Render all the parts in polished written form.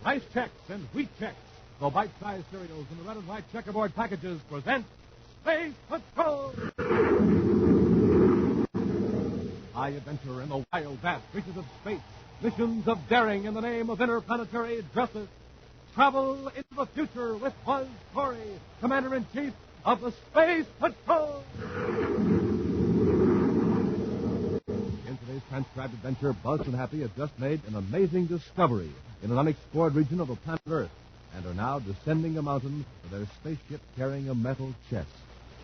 Rice Chex and Wheat Chex, the bite-sized cereals in the red and white checkerboard packages, present Space Patrol! High adventure in the wild, vast reaches of space. Missions of daring in the name of interplanetary justice. Travel into the future with Buzz Corey, Commander-in-Chief of the Space Patrol! In today's transcribed adventure, Buzz and Happy have just made an amazing discovery in an unexplored region of the planet Earth and are now descending a mountain with their spaceship carrying a metal chest.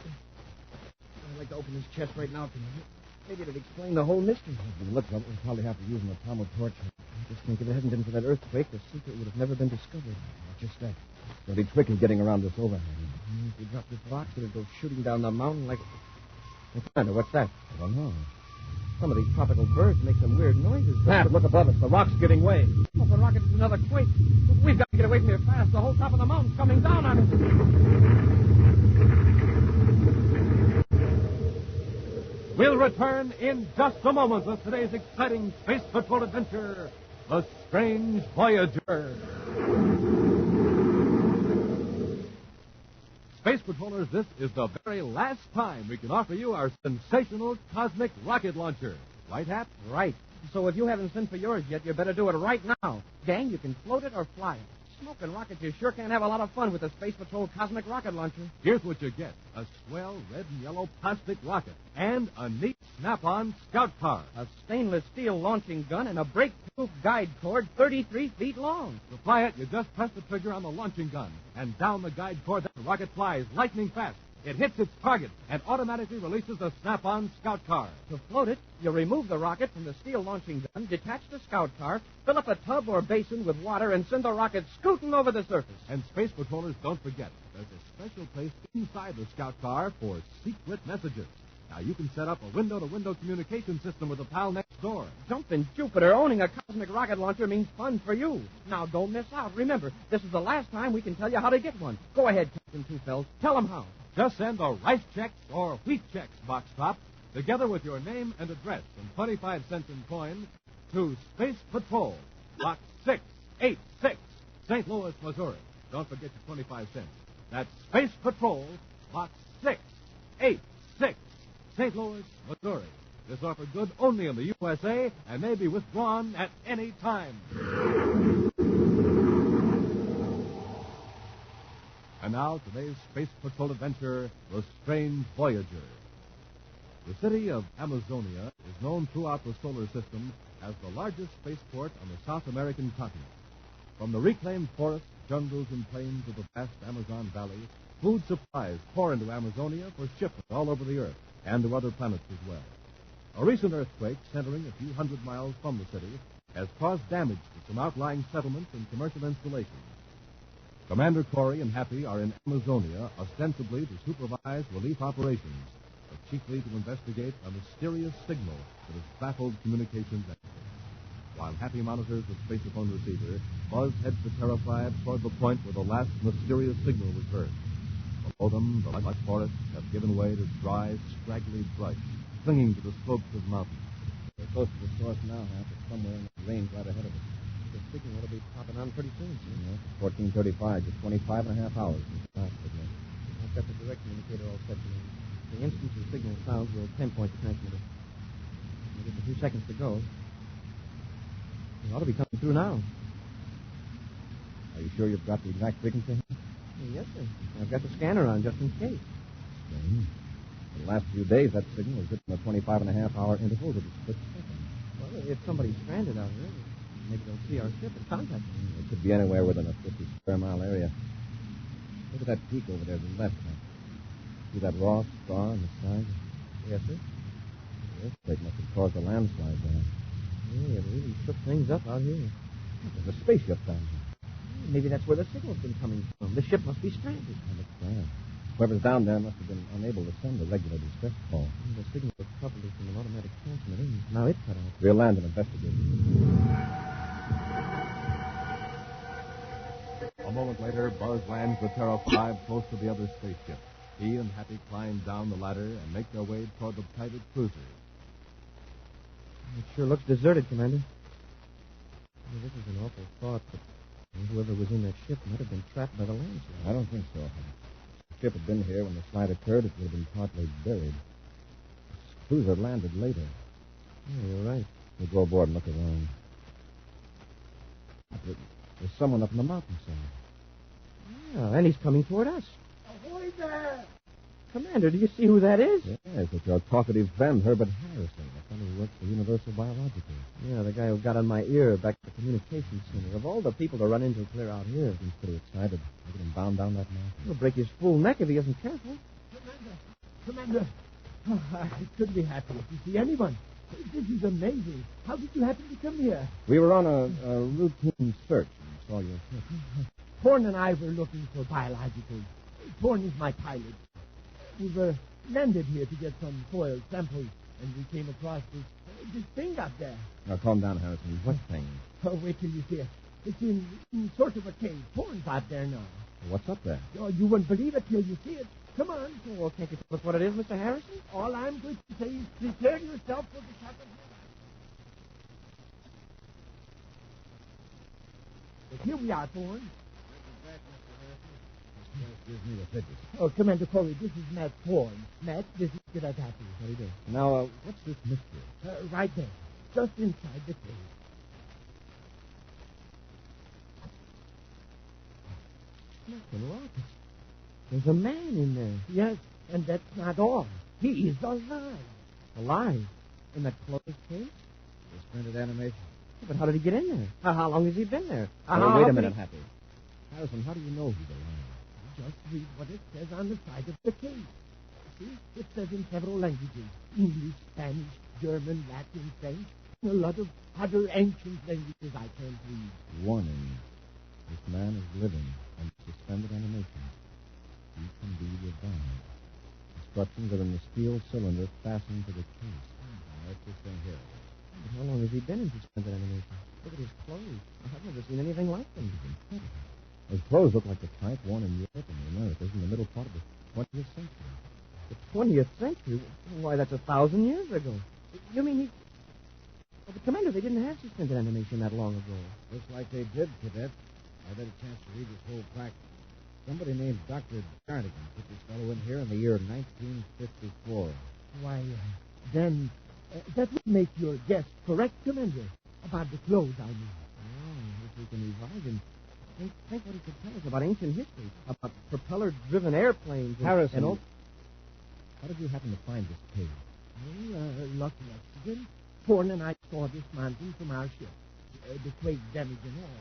I'd like to open this chest right now, Commander. Maybe it'd explain the whole mystery. Look, we'll probably have to use an atomic torch. I just think if it hadn't been for that earthquake, the secret would have never been discovered. Just that. It's going to be tricky getting around this overhang. If we drop this box, it'll go shooting down the mountain like... Hey, Commander, what's that? I don't know. Some of these tropical birds make some weird noises. Snap, look above us. The rock's giving way. Oh, the rocket is another quake. We've got to get away from here fast. The whole top of the mountain's coming down on us. We'll return in just a moment with today's exciting Space Patrol adventure, The Strange Voyager. Space Patrollers, this is the very last time we can offer you our sensational cosmic rocket launcher. Right, Hap? Right. So if you haven't sent for yours yet, you better do it right now. Gang, you can float it or fly it. Smoking rockets, you sure can have a lot of fun with the Space Patrol Cosmic Rocket Launcher. Here's what you get. A swell red and yellow plastic rocket and a neat snap-on scout car. A stainless steel launching gun and a break-proof guide cord 33 feet long. To fly it, you just press the trigger on the launching gun, and down the guide cord, the rocket flies lightning fast. It hits its target and automatically releases the snap-on scout car. To float it, you remove the rocket from the steel launching gun, detach the scout car, fill up a tub or basin with water, and send the rocket scooting over the surface. And Space Patrollers, don't forget, there's a special place inside the scout car for secret messages. Now, you can set up a window-to-window communication system with a pal next door. Jumping Jupiter, owning a cosmic rocket launcher means fun for you. Now, don't miss out. Remember, this is the last time we can tell you how to get one. Go ahead, Captain Two-Fells. Tell them how. Just send a Rice Chex or Wheat Chex box top, together with your name and address and 25 cents in coin, to Space Patrol, Box 686, St. Louis, Missouri. Don't forget your 25 cents. That's Space Patrol, Box 686, St. Louis, Missouri. This offer good only in the USA and may be withdrawn at any time. And now, today's Space Patrol adventure, The Strange Voyager. The city of Amazonia is known throughout the solar system as the largest spaceport on the South American continent. From the reclaimed forests, jungles, and plains of the vast Amazon Valley, food supplies pour into Amazonia for shipment all over the Earth and to other planets as well. A recent earthquake centering a few hundred miles from the city has caused damage to some outlying settlements and commercial installations. Commander Corey and Happy are in Amazonia, ostensibly to supervise relief operations, but chiefly to investigate a mysterious signal that has baffled communications experts. While Happy monitors the spacephone receiver, Buzz heads the Terra-5 toward the point where the last mysterious signal was heard. Below them, the lush forests have given way to dry, straggly brush, clinging to the slopes of mountains. We're close to the source now, Hap. It's somewhere in the range right ahead of us. The signal will be popping on pretty soon, sir. 14:35, just 25 and a half hours since the last signal. I've got the direct indicator all set for you. The instant the signal sounds, we'll pinpoint the transmitter. We'll get a few seconds to go. It ought to be coming through now. Are you sure you've got the exact frequency? Yes, sir. I've got the scanner on just in case. Strange. For the last few days, that signal has hit in a 25 and a half hour interval with a split second. Well, if somebody's stranded out here, maybe they'll see our ship and contact us. It could be anywhere within a 50 square mile area. Look at that peak over there to the left. See that raw star on the side? Yes, sir. The earthquake must have caused a landslide there. Yeah, it really shook things up out here. There's a spaceship down here. Maybe that's where the signal's been coming from. The ship must be stranded. Whoever's down there must have been unable to send a regular distress call. The signal was probably from an automatic transmitter. Now it's cut off. We'll land and investigate. A moment later, Buzz lands the Terra-5 close to the other spaceship. He and Happy climb down the ladder and make their way toward the private cruiser. It sure looks deserted, Commander. Well, this is an awful thought, but And whoever was in that ship might have been trapped by the landslide. I don't think so. If the ship had been here when the slide occurred, it would have been partly buried. The cruiser landed later. Yeah, you're right. We'll go aboard and look around. There's someone up on the mountainside. Yeah, and he's coming toward us. Ahoy there! Commander, do you see who that is? Yes, it's your talkative friend, Herbert Harrison, the fellow who works for Universal Biological. Yeah, the guy who got on my ear back at the communications center. Of all the people to run into clear out here. He's pretty excited. Look at him bound down that mountain. He'll break his fool neck if he isn't careful. Commander. Oh, I couldn't be happier to see anyone. This is amazing. How did you happen to come here? We were on a routine search and saw your ship. Thorne and I were looking for biologicals. Thorne is my pilot. We were landed here to get some soil samples, and we came across this thing up there. Now, calm down, Harrison. What thing? Oh, wait till you see it. It's in sort of a cave. Thorne's out there now. What's up there? Oh, you won't believe it till you see it. Come on. Oh, well, can't you tell us what it is, Mr. Harrison? All I'm going to say is prepare yourself for the shock of But here we are, Thorne. Gives me the fidgets. Oh, Commander Corey, this is Matt Thorne. Matt, this is Kidatapi. How do you do? Now, what's this mystery? Right there, just inside the cave. Nothing wrong. There's a man in there. Yes, and that's not all. He is alive. Alive? In that closed cave? Suspended animation. Yeah, but how did he get in there? How long has he been there? Wait a minute, Happy. Harrison, how do you know he's alive? Just read what it says on the side of the cave. See, it says in several languages. English, Spanish, German, Latin, French, and a lot of other ancient languages I can't read. Warning. This man is living under suspended animation. He can be revived. Instructions are in the steel cylinder fastened to the case. That's this thing here. But how long has he been in suspended animation? Look at his clothes. I've never seen anything like them. His clothes look like the type worn in Europe and the Americas in the middle part of the 20th century. The 20th century? Why, that's 1,000 years ago. You mean he... Oh, but, Commander, they didn't have suspended animation that long ago. Looks like they did, Cadet. I've had a chance to read this whole practice. Somebody named Dr. Jarnigan put this fellow in here in the year 1954. Why, then, that would make your guess correct, Commander. About the clothes, I mean. Oh, if we can revive him. Think what he could tell us about ancient history, about propeller-driven airplanes. Harrison, and all... how did you happen to find this cave? Well, lucky accident. Thorne and I saw this mountain from our ship. The quake damage and all.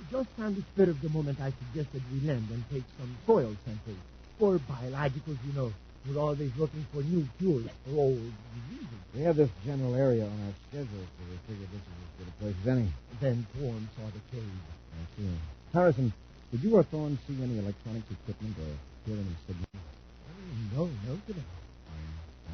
Just on the spur of the moment, I suggested we land and take some soil samples. For biologicals, you know. We're always looking for new cures for old diseases. We have this general area on our schedule, so we figured this was as good a place as any. Then Thorne saw the cave. I see. Harrison, did you or Thorne see any electronics equipment or hear any signals? No, today.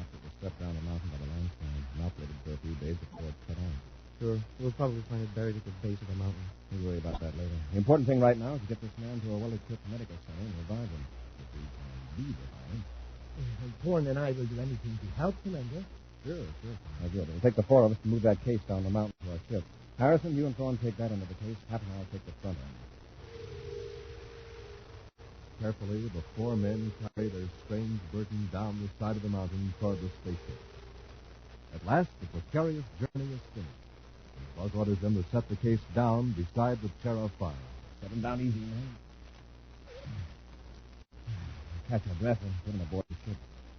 After it was swept down the mountain by the landslide and operated for a few days before it cut off. Sure. We'll probably find it buried at the base of the mountain. We'll worry about that later. The important thing right now is to get this man to a well-equipped medical center and revive him. If we can be revived. Thorne and I will do anything to help, Commander. Sure. Now, good. It'll take the four of us to move that case down the mountain to our ship. Harrison, you and Thorne take that end of the case. Hap and I'll take the front end. Carefully, the four men carry their strange burden down the side of the mountain toward the spaceship. At last, the precarious journey is finished. Buzz orders them to set the case down beside the Terra fire. Set him down easy, man. Catch my breath and put him aboard the ship.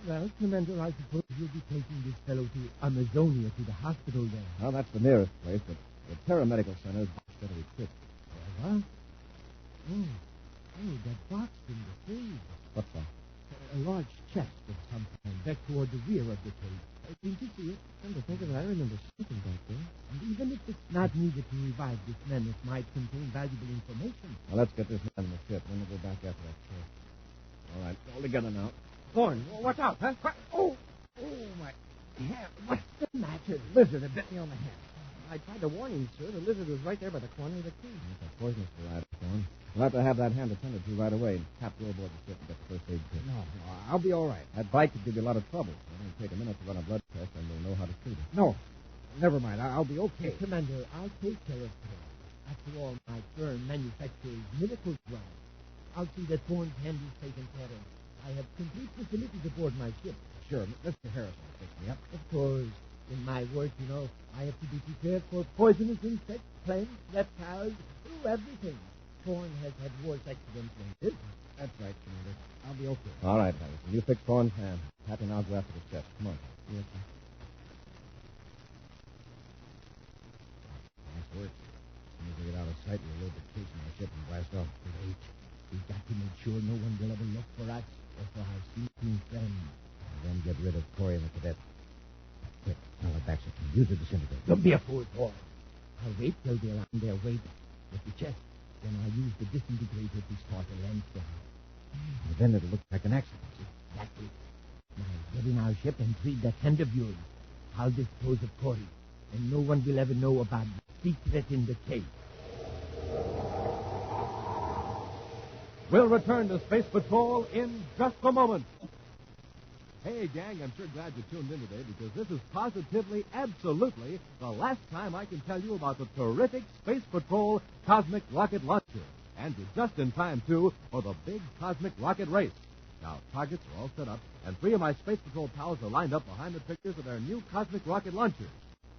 Well, Commander, I suppose you'll be taking this fellow to Amazonia, to the hospital there. Well, that's the nearest place, but the Terra Medical Center is better equipped. What? Oh, that box in the cave. What's that? A large chest of some kind back toward the rear of the cave. Didn't you see it? Come to think of it, I remember something back there. And even if it's not needed to revive this man, it might contain valuable information. Well, let's get this man in the ship, then we'll go back after that chest. All right, all together now. Thorne, watch out, huh? Oh, my hand. What's the matter? Lizard had bit me on the hand. I tried to warn him, sir. The lizard was right there by the corner of the cave. It's a poisonous variety, Thorne. We'll have to have that hand attended to right away and Hap go aboard the ship and get the first aid kit. No, I'll be all right. That bite could give you a lot of trouble. It'll only take a minute to run a blood test, and we'll know how to treat it. No, never mind. I'll be okay. Commander, I'll take care of him. After all, my firm manufactures miracle drugs. I'll see that Thorne's hand is taken care of. I have complete facilities aboard my ship. Sure, Mr. Harrison will fix me up. Of course. In my work, I have to be prepared for poisonous insects, plants, reptiles, everything. Thorne has had worse accidents than this. That's right, Commander. I'll be okay. All right, Harrison. You fix Thorne's hand. Happy and I'll go after the chest. Come on. Yes, sir. Nice work. As soon as we get out of sight, we'll load the case in our ship and blast off. Great. We've got to make sure no one will ever look for us or for our sleeping friend. And then get rid of Corey and the cadet. Quick, now let Baxter use the disintegrator. Don't be a fool, Thorne. I'll wait till they're on their way with the chest. Then I'll use the disintegrator to start a landslide. And then it'll look like an accident. Exactly. Now get in our ship and treat that hand of yours. I'll dispose of Corey, and no one will ever know about the secret in the case. We'll return to Space Patrol in just a moment. Hey, gang, I'm sure glad you tuned in today because this is positively, absolutely the last time I can tell you about the terrific Space Patrol Cosmic Rocket Launcher. And you're just in time, too, for the big Cosmic Rocket Race. Now, targets are all set up, and 3 of my Space Patrol pals are lined up behind the triggers of their new Cosmic Rocket Launchers.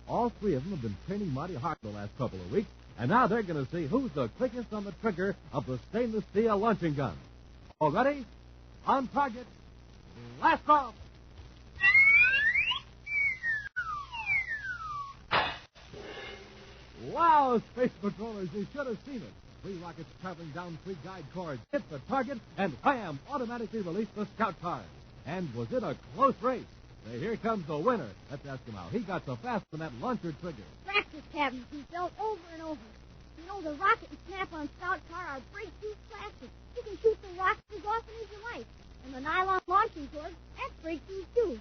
All 3 of them have been training mighty hard the last couple of weeks, and now they're going to see who's the quickest on the trigger of the stainless steel launching gun. All ready? On target. Blast off! Wow, Space Patrollers, you should have seen it. 3 rockets traveling down 3 guide cords, hit the target, and wham, automatically released the scout cars. And was it a close race? Say, here comes the winner. Let's ask him how he got so fast on that launcher trigger. Practice, Captain. He felt over and over. You know, the rocket and snap-on scout car are breakthrough plastic. You can shoot the rockets as often as you like. And the nylon launching cord, that's breakthrough, too.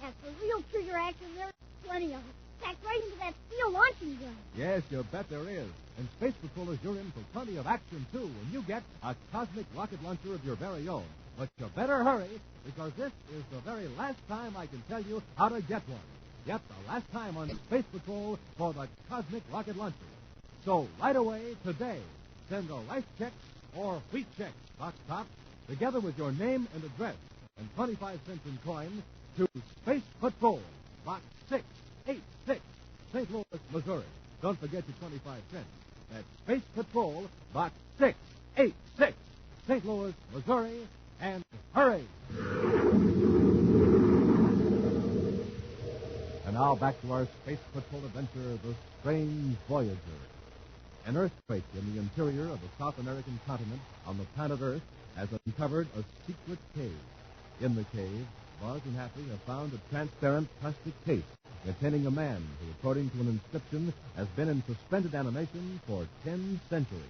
And for real trigger action, there's plenty of it. Packed right into that steel launching gun. Yes, you bet there is. And Space Patrollers, you're in for plenty of action, too, when you get a cosmic rocket launcher of your very own. But you better hurry, because this is the very last time I can tell you how to get one. Yep, the last time on Space Patrol for the cosmic rocket launcher. So right away, today, send a rice check or wheat check, box top, together with your name and address, and 25 cents in coin, to Space Patrol, Box 686, St. Louis, Missouri. Don't forget your 25 cents. That's Space Patrol, Box 686, St. Louis, Missouri, and hurry! And now back to our Space Patrol adventure, The Strange Voyager. An earthquake in the interior of the South American continent on the planet Earth has uncovered a secret cave. In the cave, Buzz and Happy have found a transparent plastic case containing a man who, according to an inscription, has been in suspended animation for 10 centuries.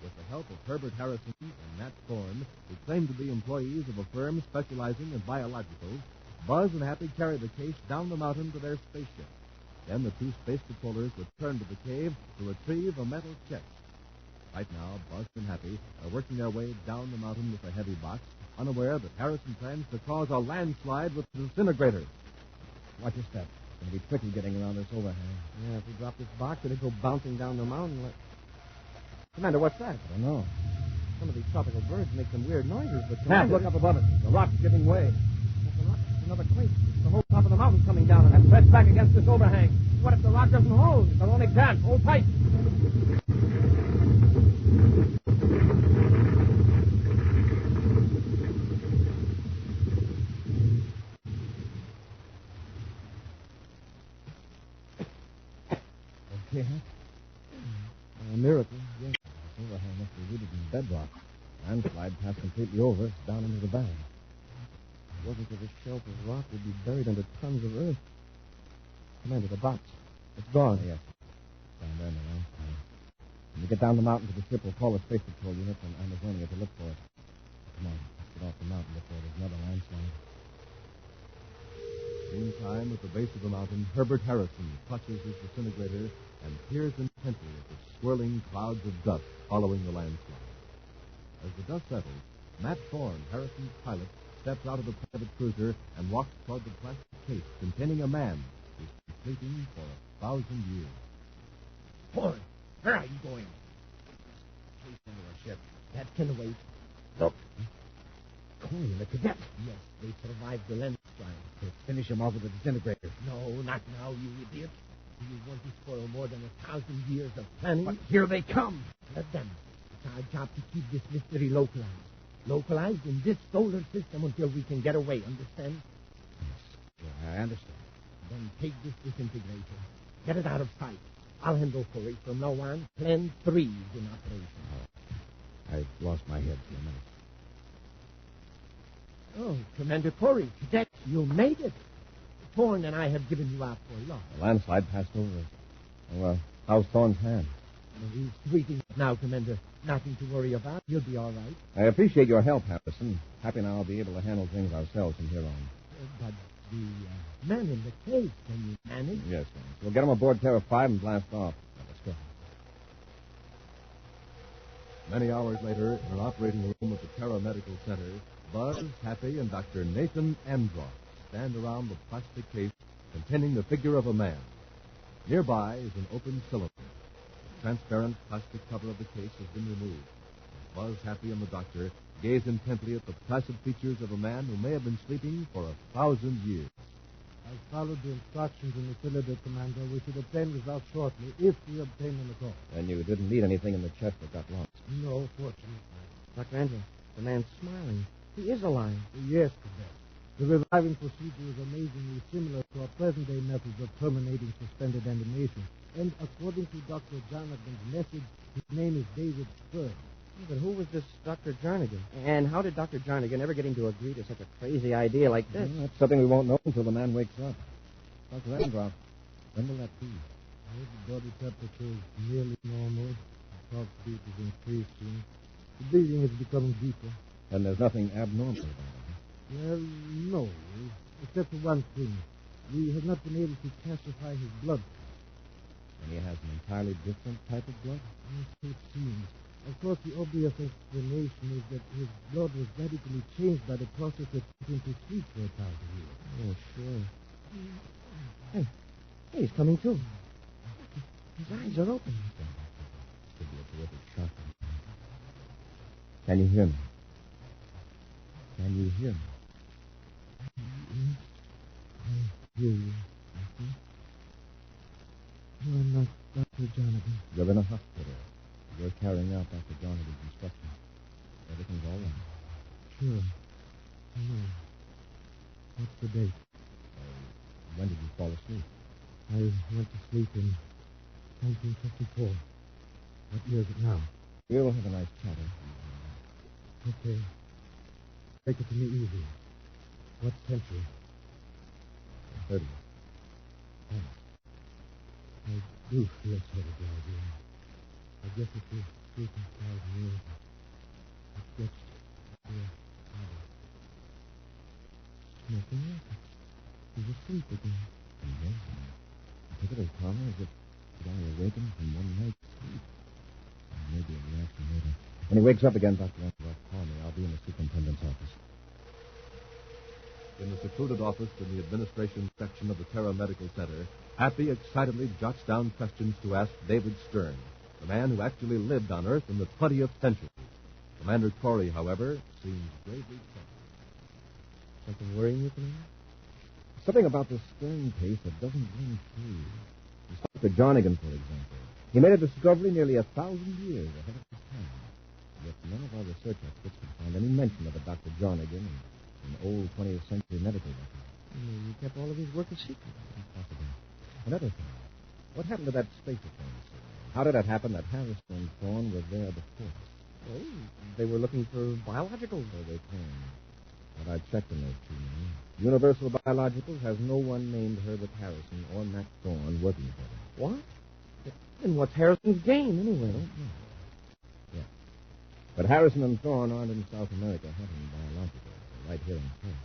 With the help of Herbert Harrison and Nat Thorne, who claim to be employees of a firm specializing in biologicals, Buzz and Happy carry the case down the mountain to their spaceship. Then the 2 space patrollers return to the cave to retrieve a metal chest. Right now, Buzz and Happy are working their way down the mountain with a heavy box, unaware that Harrison plans to cause a landslide with the disintegrator. Watch your step. It's going to be tricky getting around this overhang. Yeah, if we drop this box, it'll go bouncing down the mountain. Commander, what's that? I don't know. Some of these tropical birds make some weird noises, but... Pat, Commander, look up above it. The rock's giving way. That's a rock. It's another quake. The whole top of the mountain's coming down, and pressed back against this overhang. What if the rock doesn't hold? It's our only chance. Hold tight. Okay, huh? A miracle. Yes. This overhang must be rooted in bedrock. Landslide passed completely over, down into the bank. If it wasn't for this shelf of rock, we'd be buried under tons of earth. Commander, the box. It's gone. Yes. Down there in the landslide. When we get down the mountain to the ship, we'll call the Space Patrol unit from Amazonia to look for it. Come on, let's get off the mountain before there's another landslide. Meantime, at the base of the mountain, Herbert Harrison clutches his disintegrator and peers intently at the swirling clouds of dust following the landslide. As the dust settles, Matt Thorne, Harrison's pilot, steps out of the private cruiser and walks toward the plastic case containing a man who's been sleeping for 1,000 years. Thorne, Where are you going? Chase into our ship. That can wait. Look. Corey and the cadet. Yes, they survived the lens strike. Let's finish him off with a disintegrator. No, not now, you idiot. Do you want to spoil more than 1,000 years of planning? But here they come. Let them. It's our job to keep this mystery localized. Localized in this solar system until we can get away, understand? Yes, I understand. Then take this disintegrator. Get it out of sight. I'll handle Corey from now on. Plan 3 is in operation. I've lost my head for a minute. Oh, Commander Corey, cadet, you made it. Thorne and I have given you out for lost. The landslide passed over us. Well, how's Thorne's hand? Well, he's breathing now, Commander. Nothing to worry about. He'll be all right. I appreciate your help, Harrison. Happy now I'll be able to handle things ourselves from here on. But the man in the cave, can you manage? Yes, sir. We'll get him aboard Terra 5 and blast off. Now, let's go. Many hours later, in an operating room at the Terra Medical Center, Buzz, Happy, and Dr. Nathan Andross stand around the plastic case containing the figure of a man. Nearby is an open cylinder. The transparent plastic cover of the case has been removed. Buzz, Happy, and the doctor gaze intently at the placid features of a man who may have been sleeping for 1,000 years. I followed the instructions in the cylinder, Commander. We should obtain results shortly, if we obtain them at all. And you didn't need anything in the chest that got lost. No, fortunately. Dr. Andrew, the man's smiling. He is alive. Yes, Cadet. The reviving procedure is amazingly similar to our present-day methods of terminating suspended animation. And according to Dr. Jonathan's message, his name is David Stern. But who was this Dr. Jarnigan? And how did Dr. Jarnigan ever get him to agree to such a crazy idea like this? Well, that's something we won't know until the man wakes up. Dr. Andross, when will that be? His body temperature is nearly normal. The pulse beat is increasing. The breathing is becoming deeper. And there's nothing abnormal about it. Well, no, except for one thing. We have not been able to classify his blood. And he has an entirely different type of blood? Yes, so it seems. Of course, the obvious explanation is that his blood was radically changed by the process that put him to sleep for 1,000 years. Oh, sure. Hey, he's coming to. His eyes are open. Could be a terrific shock. Can you hear me? Can you hear me? I hear you. You are not Dr. Jonathan. You're in a hospital. You're carrying out Dr. Jonathan's instructions. Everything's all right. Sure. I know. What's the date? When did you fall asleep? I went to sleep in 1954. What year is it now? We'll have a nice chat. Okay. Take it to me easy. What century? 30th. I do feel sort of drowsy. I guess if you sleep in 1,000 years, it gets to your body. Nothing else. He's asleep again. Amazing. Look at his calmer as if he'd only awakened from one night's sleep. Maybe a reaction later. When he wakes up again, Dr. Andross, call me. I'll be in the superintendent's office. In the secluded office in the administration section of the Terra Medical Center, Happy excitedly jots down questions to ask David Stern, the man who actually lived on Earth in the 20th century. Commander Corey, however, seems gravely troubled. Something worrying you, Commander? Something about this Stern case that doesn't ring true. Dr. Jarnigan, for example. He made a discovery nearly 1,000 years ahead of his time. Yet none of our research experts could find any mention of a Dr. Jarnigan in an old 20th century medical record. He kept all of his work a secret. Impossible. Another thing. What happened to that space offense? How did it happen that Harrison and Thorne were there before us? Oh, they were looking for biologicals. So they claim. But I checked in those two men. Universal Biologicals has no one named Herbert Harrison or Matt Thorne working for them. What? Then what's Harrison's game, anyway? I don't know. Yeah. But Harrison and Thorne aren't in South America hunting biologicals. They're right here in Terra.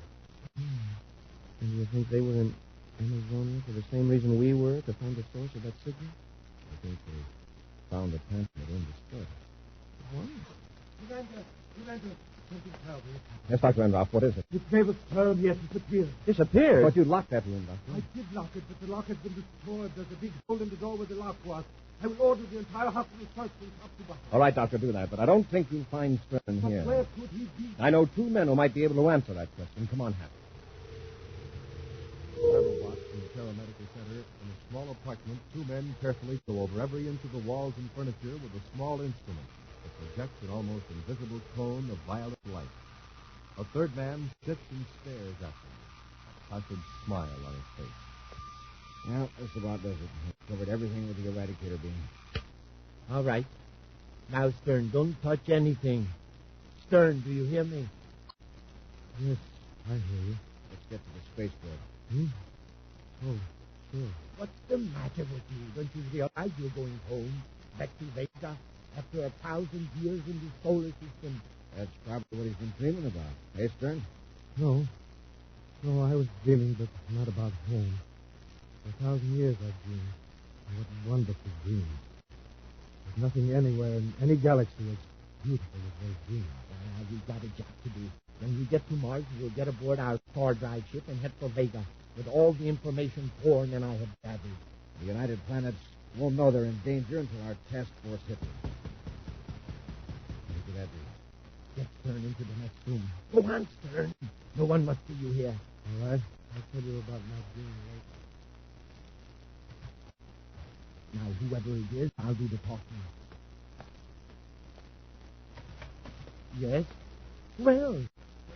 And you think they were in Amazonia for the same reason we were, to find the source of that signal? I think they found the transmitter and destroyed it. What? Commander, Something terrible. Yes, Dr. Enroth, what is it? The David Stern, he has disappeared. Disappeared? I thought you locked that room, Doctor. I did lock it, but the lock has been destroyed. There's a big hole in the door where the lock was. I will order the entire hospital searched from top to bottom. All right, Doctor, do that, but I don't think you'll find Stern But here. where could he be? I know 2 men who might be able to answer that question. Come on, Happy. Travel box in the paramedical center. In a small apartment, 2 men carefully go over every inch of the walls and furniture with a small instrument that projects an almost invisible cone of violet light. A third man sits and stares at them, a placid smile on his face. Well, this about does it. We've covered everything with the eradicator beam. All right. Now, Stern, don't touch anything. Stern, do you hear me? Yes, I hear you. Let's get to the spaceport. Oh, sure. What's the matter with you? Don't you realize you're going home, back to Vega, after 1,000 years in the solar system? That's probably what he's been dreaming about. Hey, Stern? No. No, I was dreaming, but not about home. For 1,000 years I've dreamed. And what wonderful dreams. There's nothing anywhere in any galaxy as beautiful as those dreams. We've got a job to do. When we get to Mars, we'll get aboard our star drive ship and head for Vega with all the information Thorne and I have gathered. The United Planets won't know they're in danger until our task force hits them. Look at that. Get Stern into the next room. Go on, Stern. No one must see you here. All right? I'll tell you about my dream later. Now, whoever it is, I'll do the talking. Yes? Well,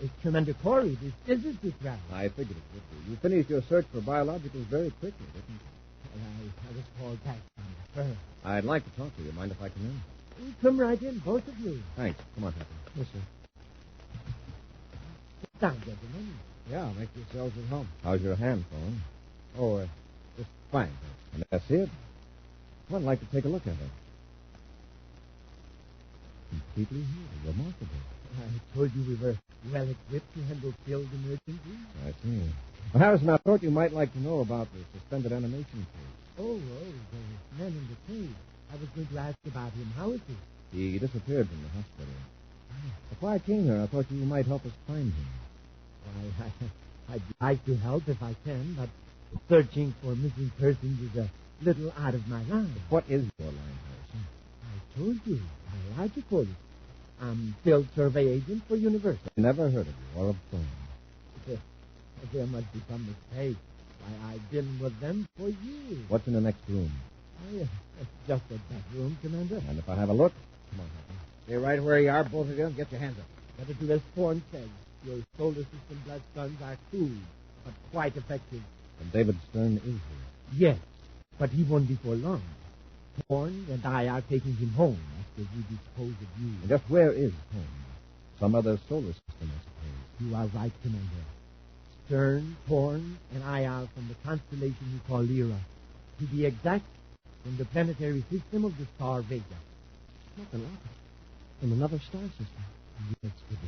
it's Commander Corey. This is the travel. I figured it would be. You finished your search for biologicals very quickly, didn't you? I was called back from the firm. I'd like to talk to you. Mind if I come in? Come right in, both of you. Thanks. Come on, Happy. Yes, sir. Sit down, gentlemen. Yeah, make yourselves at home. How's your hand, Thorne? Oh, just fine. And that's it. I'd like to take a look at it. Completely healed. Remarkable. I told you we were well equipped to handle field emergencies. I see. Well, Harrison, I thought you might like to know about the suspended animation case. Oh, the man in the cave. I was going to ask about him. How is he? He disappeared from the hospital. Before I came here, I thought you might help us find him. Why, I'd like to help if I can, but searching for missing persons is a little out of my line. What is your line, Harrison? I told you, biological. I'm field survey agent for university. Never heard of you or of Thorne. There must be some mistake. I've been with them for years. What's in the next room? It's just a bedroom, Commander. And if I have a look? Come on, Happy. Stay right where you are, both of you. Get your hands up. Better do as Thorne says. Your solar system blood guns are crude, but quite effective. And David Stern is here. Yes, but he won't be for long. Thorne and I are taking him home after we dispose of you. And just where is home? Some other solar system, I suppose. You are right, Commander. Stern, Thorne, and I are from the constellation you call Lyra. To be exact, from the planetary system of the star Vega. Not a lot. From another star system. Yes, Skipper.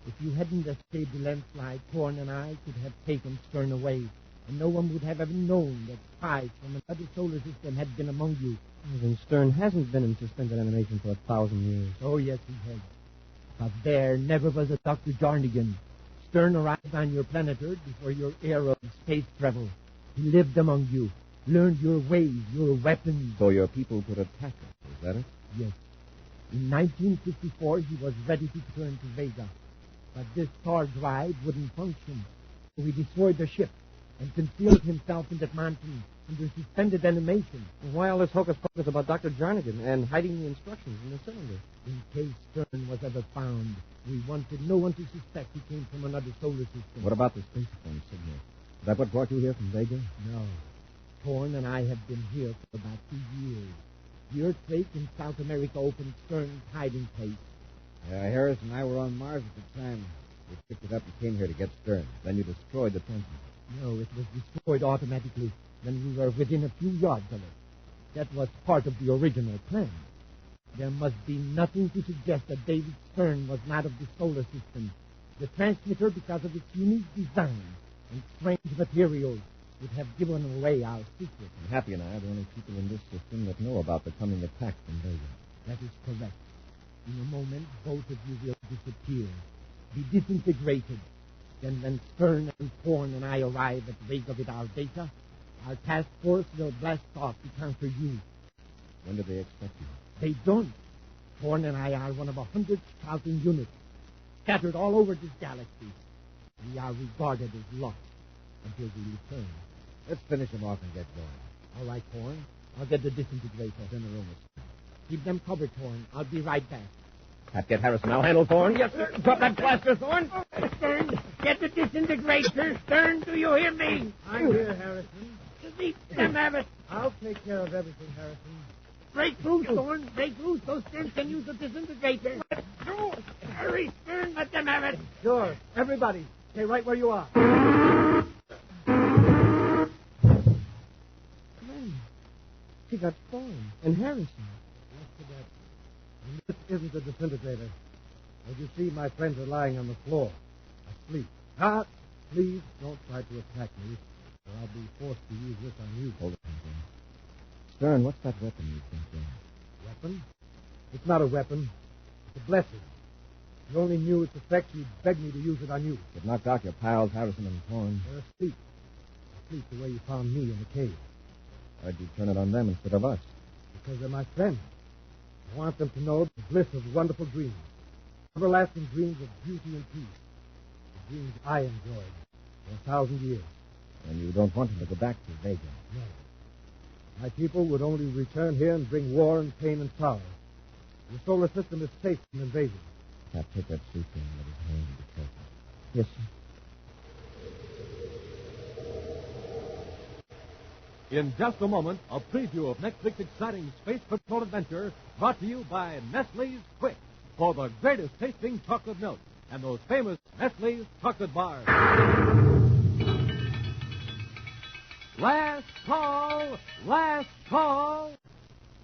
If you hadn't escaped the landslide, Thorne and I could have taken Stern away, and no one would have ever known that spies from another solar system had been among you. Well, then Stern hasn't been in suspended animation for 1,000 years. Oh, yes, he has. But there never was a Dr. Jarnigan. Stern arrived on your planet Earth before your era of space travel. He lived among you, learned your ways, your weapons. So your people could attack us, is that it? Yes. In 1954, he was ready to return to Vega. But this star drive wouldn't function. So he destroyed the ship and concealed himself in that mountain under suspended animation. Why all this hocus-pocus about Dr. Jarnigan and hiding the instructions in the cylinder? In case Stern was ever found, we wanted no one to suspect he came from another solar system. What about the spacephone signal? Is that what brought you here from Vega? No. Thorne and I have been here for about 2 years. The earthquake in South America opened Stern's hiding place. Harris and I were on Mars at the time. We picked it up and came here to get Stern. Then you destroyed the transmitter. No, it was destroyed automatically when we were within a few yards of it. That was part of the original plan. There must be nothing to suggest that David Stern was not of the solar system. The transmitter, because of its unique design and strange materials, would have given away our secret. And Happy and I are the only people in this system that know about the coming attack from Vega. That is correct. In a moment, both of you will disappear. be disintegrated. Then when Stern and Thorne and I arrive at Vega with our data, our task force will blast off to transfer you. When do they expect you? They don't. Thorne and I are one of 100,000 units scattered all over this galaxy. We are regarded as lost until we return. Let's finish them off and get going. All right, Thorne. I'll get the disintegrator. In the room. Keep them covered, Thorne. I'll be right back. Pat, get Harrison. I'll handle Thorne. Yes, sir. Drop that blaster, Thorne. Stern, get the disintegrator. Stern, do you hear me? I'm here, Harrison. Let them have it. I'll take care of everything, Harrison. Break loose, Thorne. Break loose so Stern can use the disintegrator. No. Hurry, Stern. Let them have it. Sure. Everybody, stay right where you are. Man, she got Thorne and Harrison. That's too bad. This isn't a disintegrator. As you see, my friends are lying on the floor, asleep. Please don't try to attack me, or I'll be forced to use this on you. Hold it, Captain. Stern, what's that weapon you've been doing? Weapon? It's not a weapon. It's a blessing. If you only knew its effect, you'd beg me to use it on you. It knocked out your pals, Harrison and Thorne. They're asleep. Asleep the way you found me in the cave. Why'd you turn it on them instead of us? Because they're my friends. I want them to know the bliss of wonderful dreams. Everlasting dreams of beauty and peace. The dreams I enjoyed for 1,000 years. And you don't want them to go back to Vega. No. My people would only return here and bring war and pain and sorrow. The solar system is safe from invasion. Cap, take that suit and let his hand and be careful. Yes, sir. In just a moment, a preview of next week's exciting Space Patrol adventure brought to you by Nestle's Quick for the greatest tasting chocolate milk and those famous Nestle's chocolate bars. Last call! Last call!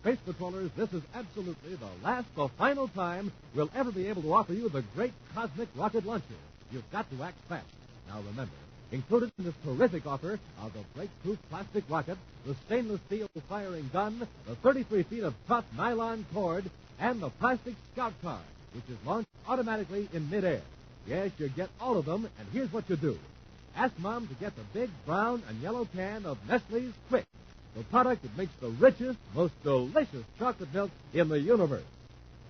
Space Patrollers, this is absolutely the final time we'll ever be able to offer you the great cosmic rocket launcher. You've got to act fast. Now remember, included in this terrific offer are the break-proof plastic rocket, the stainless steel firing gun, the 33 feet of tough nylon cord, and the plastic scout car, which is launched automatically in midair. Yes, you get all of them, and here's what you do. Ask Mom to get the big brown and yellow can of Nestle's Quick, the product that makes the richest, most delicious chocolate milk in the universe.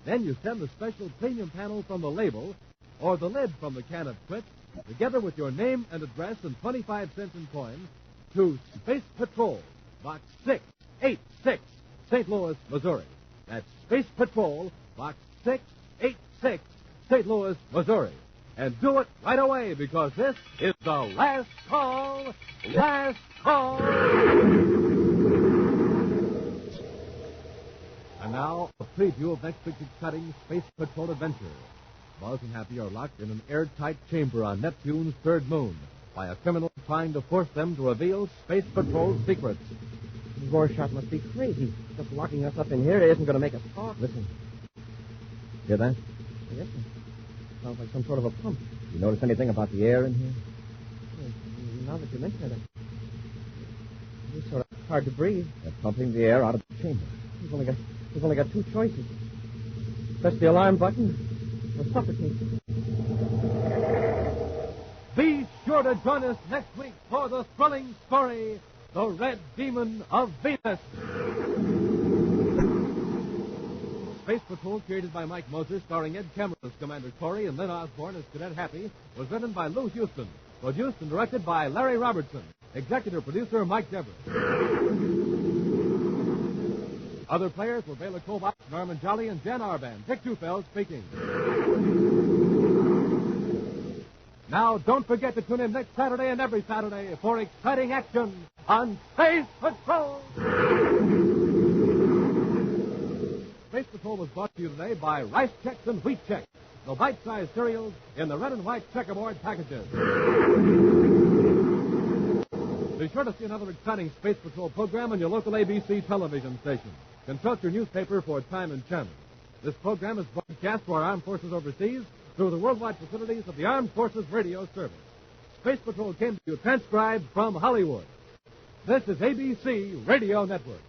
Then you send the special premium panel from the label or the lid from the can of Quick, together with your name and address and 25 cents in coins, to Space Patrol, Box 686, St. Louis, Missouri. That's Space Patrol, Box 686, St. Louis, Missouri. And do it right away, because this is the last call. Last call. And now, a preview of next week's exciting Space Patrol adventure. Buzz and Happy are locked in an airtight chamber on Neptune's third moon by a criminal trying to force them to reveal Space Patrol's secrets. Rorschach must be crazy. Just locking us up in here isn't going to make us talk. Listen. Hear that? Yes, sir. Sounds like some sort of a pump. You notice anything about the air in here? Now that you mention it, it's sort of hard to breathe. They're pumping the air out of the chamber. We've only got two choices. Press the alarm button or suffocate. Be sure to join us next week for the thrilling story, The Red Demon of Venus. Space Patrol, created by Mike Moser, starring Ed Cameron as Commander Corey and Lynn Osborne as Cadet Happy, was written by Lou Houston, produced and directed by Larry Robertson, executive producer Mike Dever. Other players were Bela Kovacs, Norman Jolly, and Jan Arban. Dick Tufeld speaking. Now, don't forget to tune in next Saturday and every Saturday for exciting action on Space Patrol. Space Patrol was brought to you today by Rice Chex and Wheat Chex, the bite-sized cereals in the red and white checkerboard packages. Be sure to see another exciting Space Patrol program on your local ABC television station. Consult your newspaper for time and channel. This program is broadcast to our armed forces overseas through the worldwide facilities of the Armed Forces Radio Service. Space Patrol came to you transcribed from Hollywood. This is ABC Radio Network.